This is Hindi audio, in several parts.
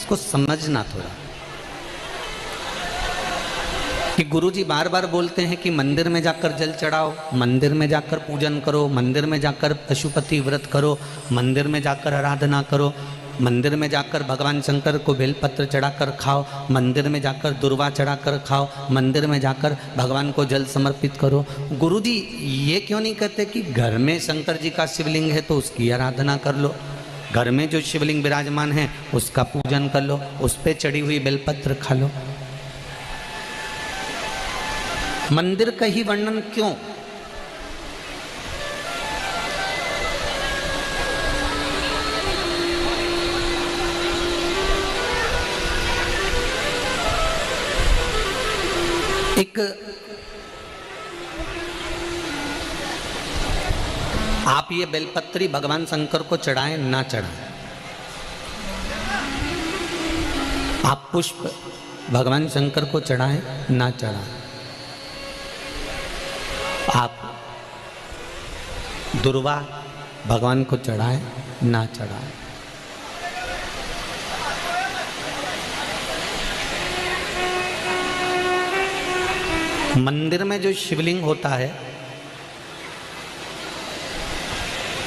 इसको समझना थोड़ा कि गुरुजी बार बार बोलते हैं कि मंदिर में जाकर जल चढ़ाओ, मंदिर में जाकर पूजन करो, मंदिर में जाकर पशुपति व्रत करो, मंदिर में जाकर आराधना करो, मंदिर में जाकर भगवान शंकर को बेलपत्र चढ़ाकर खाओ, मंदिर में जाकर दुर्वा चढ़ाकर खाओ, मंदिर में जाकर भगवान को जल समर्पित करो। गुरुजी ये क्यों नहीं कहते कि घर में शंकर जी का शिवलिंग है तो उसकी आराधना कर लो, घर में जो शिवलिंग विराजमान है उसका पूजन कर लो, उस पर चढ़ी हुई बेलपत्र खा लो। मंदिर का ही वर्णन क्यों? एक आप ये बेलपत्री भगवान शंकर को चढ़ाएं ना चढ़ाएं, आप पुष्प भगवान शंकर को चढ़ाएं ना चढ़ाएं, आप दुर्वा भगवान को चढ़ाएं ना चढ़ाएं, मंदिर में जो शिवलिंग होता है,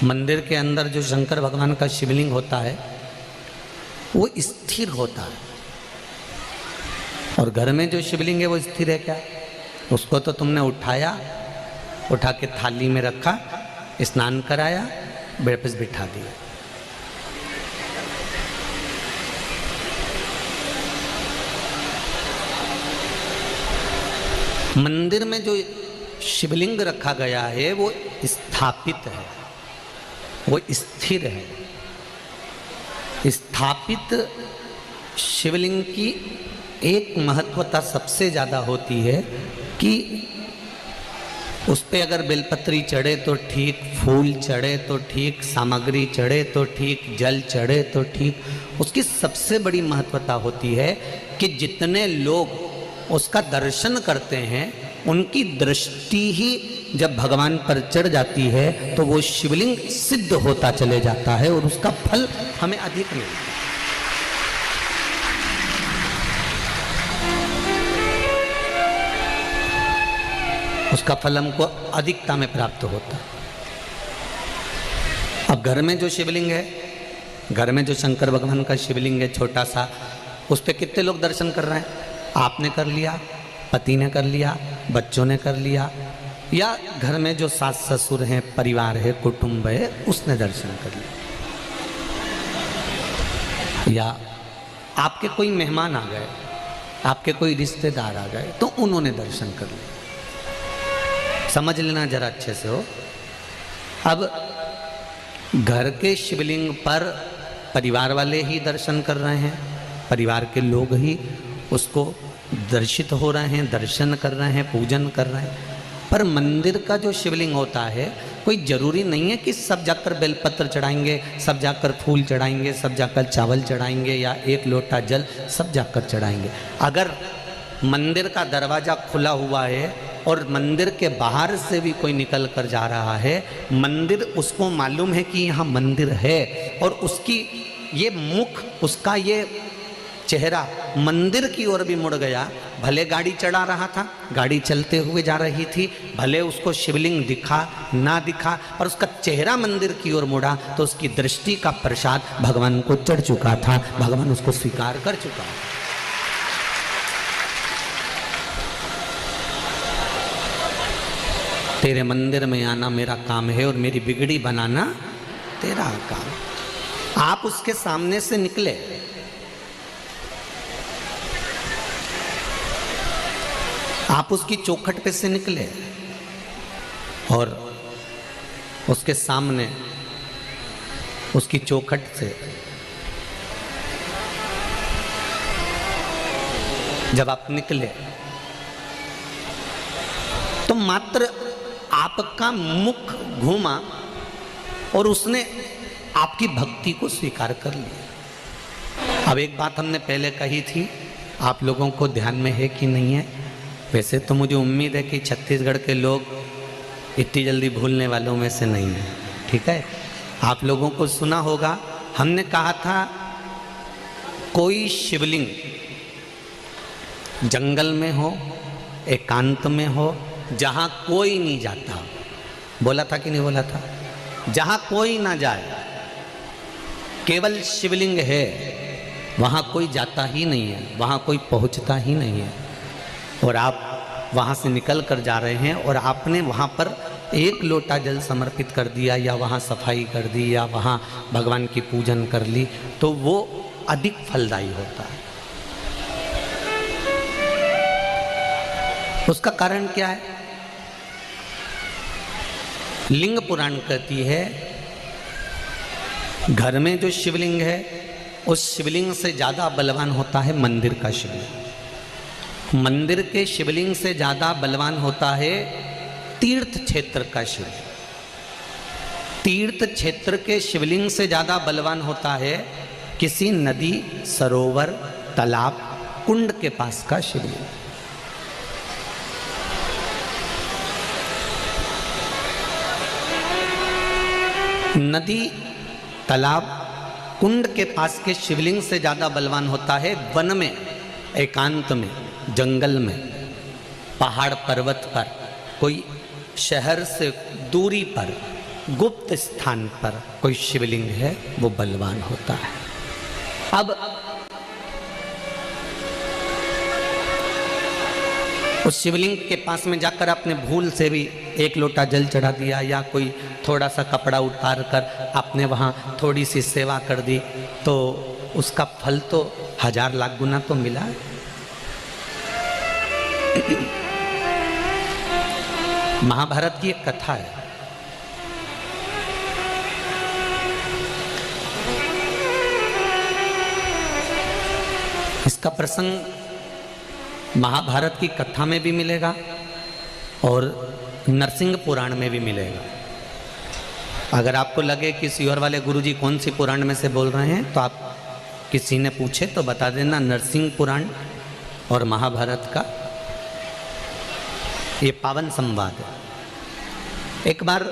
मंदिर के अंदर जो शंकर भगवान का शिवलिंग होता है वो स्थिर होता है, और घर में जो शिवलिंग है वो स्थिर है क्या? उसको तो तुमने उठाया, उठा के थाली में रखा, स्नान कराया, वापस बिठा दिया। मंदिर में जो शिवलिंग रखा गया है वो स्थापित है, वो स्थिर है। स्थापित शिवलिंग की एक महत्वता सबसे ज़्यादा होती है कि उस पर अगर बेलपत्री चढ़े तो ठीक, फूल चढ़े तो ठीक, सामग्री चढ़े तो ठीक, जल चढ़े तो ठीक। उसकी सबसे बड़ी महत्वता होती है कि जितने लोग उसका दर्शन करते हैं उनकी दृष्टि ही जब भगवान पर चढ़ जाती है तो वो शिवलिंग सिद्ध होता चले जाता है और उसका फल हमें अधिक मिलता है। उसका फल हमको अधिकता में प्राप्त होता है। अब घर में जो शिवलिंग है, घर में जो शंकर भगवान का शिवलिंग है छोटा सा, उस पर कितने लोग दर्शन कर रहे हैं? आपने कर लिया, पति ने कर लिया, बच्चों ने कर लिया, या घर में जो सास ससुर हैं, परिवार है, कुटुंब है, उसने दर्शन कर लिया, या आपके कोई मेहमान आ गए, आपके कोई रिश्तेदार आ गए तो उन्होंने दर्शन कर लिया। समझ लेना जरा अच्छे से हो। अब घर के शिवलिंग पर परिवार वाले ही दर्शन कर रहे हैं, परिवार के लोग ही उसको दर्शित हो रहे हैं, दर्शन कर रहे हैं, पूजन कर रहे हैं। पर मंदिर का जो शिवलिंग होता है कोई ज़रूरी नहीं है कि सब जाकर बेलपत्र चढ़ाएंगे, सब जाकर फूल चढ़ाएंगे, सब जाकर चावल चढ़ाएंगे, या एक लोटा जल सब जाकर चढ़ाएंगे। अगर मंदिर का दरवाज़ा खुला हुआ है और मंदिर के बाहर से भी कोई निकल कर जा रहा है, मंदिर उसको मालूम है कि यहाँ मंदिर है, और उसकी ये मुख, उसका ये चेहरा मंदिर की ओर भी मुड़ गया। भले गाड़ी चढ़ा रहा था, गाड़ी चलते हुए जा रही थी, भले उसको शिवलिंग दिखा ना दिखा, पर उसका चेहरा मंदिर की ओर मुड़ा तो उसकी दृष्टि का प्रसाद भगवान को चढ़ चुका था, भगवान उसको स्वीकार कर चुका। तेरे मंदिर में आना मेरा काम है और मेरी बिगड़ी बनाना तेरा काम। आप उसके सामने से निकले, आप उसकी चौखट पे से निकले और उसके सामने उसकी चौखट से जब आप निकले तो मात्र आपका मुख घूमा और उसने आपकी भक्ति को स्वीकार कर लिया। अब एक बात हमने पहले कही थी, आप लोगों को ध्यान में है कि नहीं है? वैसे तो मुझे उम्मीद है कि छत्तीसगढ़ के लोग इतनी जल्दी भूलने वालों में से नहीं हैं, ठीक है? आप लोगों को सुना होगा, हमने कहा था कोई शिवलिंग जंगल में हो, एकांत में हो, जहाँ कोई नहीं जाता, बोला था कि नहीं बोला था, जहाँ कोई ना जाए, केवल शिवलिंग है, वहाँ कोई जाता ही नहीं है, वहाँ कोई पहुँचता ही नहीं है, और आप वहाँ से निकल कर जा रहे हैं और आपने वहाँ पर एक लोटा जल समर्पित कर दिया या वहाँ सफाई कर दी या वहाँ भगवान की पूजन कर ली, तो वो अधिक फलदायी होता है। उसका कारण क्या है? लिंग पुराण कहती है, घर में जो शिवलिंग है उस शिवलिंग से ज़्यादा बलवान होता है मंदिर का शिवलिंग। मंदिर के शिवलिंग से ज़्यादा बलवान होता है तीर्थ क्षेत्र का शिवलिंग। तीर्थ क्षेत्र के शिवलिंग से ज़्यादा बलवान होता है किसी नदी, सरोवर, तालाब, कुंड के पास का शिवलिंग। नदी, तालाब, कुंड के पास के शिवलिंग से ज़्यादा बलवान होता है वन में, एकांत में, जंगल में, पहाड़ पर्वत पर, कोई शहर से दूरी पर, गुप्त स्थान पर कोई शिवलिंग है, वो बलवान होता है। अब उस शिवलिंग के पास में जाकर आपने भूल से भी एक लोटा जल चढ़ा दिया या कोई थोड़ा सा कपड़ा उतार कर आपने वहाँ थोड़ी सी सेवा कर दी, तो उसका फल तो 1000 लाख गुना तो मिला है। महाभारत की एक कथा है, इसका प्रसंग महाभारत की कथा में भी मिलेगा और नरसिंह पुराण में भी मिलेगा। अगर आपको लगे कि सियोर वाले गुरुजी कौन सी पुराण में से बोल रहे हैं, तो आप किसी ने पूछे तो बता देना, नरसिंह पुराण और महाभारत का ये पावन संवाद है। एक बार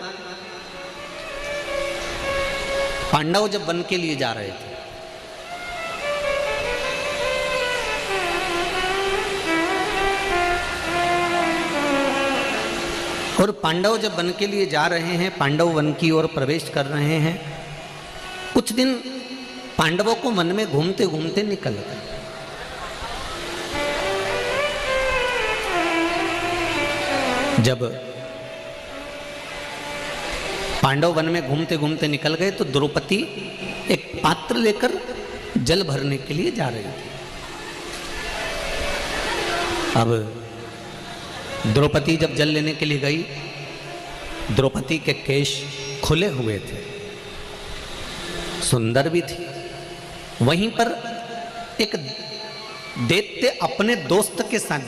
पांडव जब वन के लिए जा रहे थे, और पांडव जब वन के लिए जा रहे हैं, पांडव वन की ओर प्रवेश कर रहे हैं, कुछ दिन पांडवों को वन में घूमते घूमते निकल गए। जब पांडव वन में घूमते घूमते निकल गए तो द्रौपदी एक पात्र लेकर जल भरने के लिए जा रही थी। अब द्रौपदी जब जल लेने के लिए गई, द्रौपदी के केश खुले हुए थे, सुंदर भी थी। वहीं पर एक दैत्य अपने दोस्त के साथ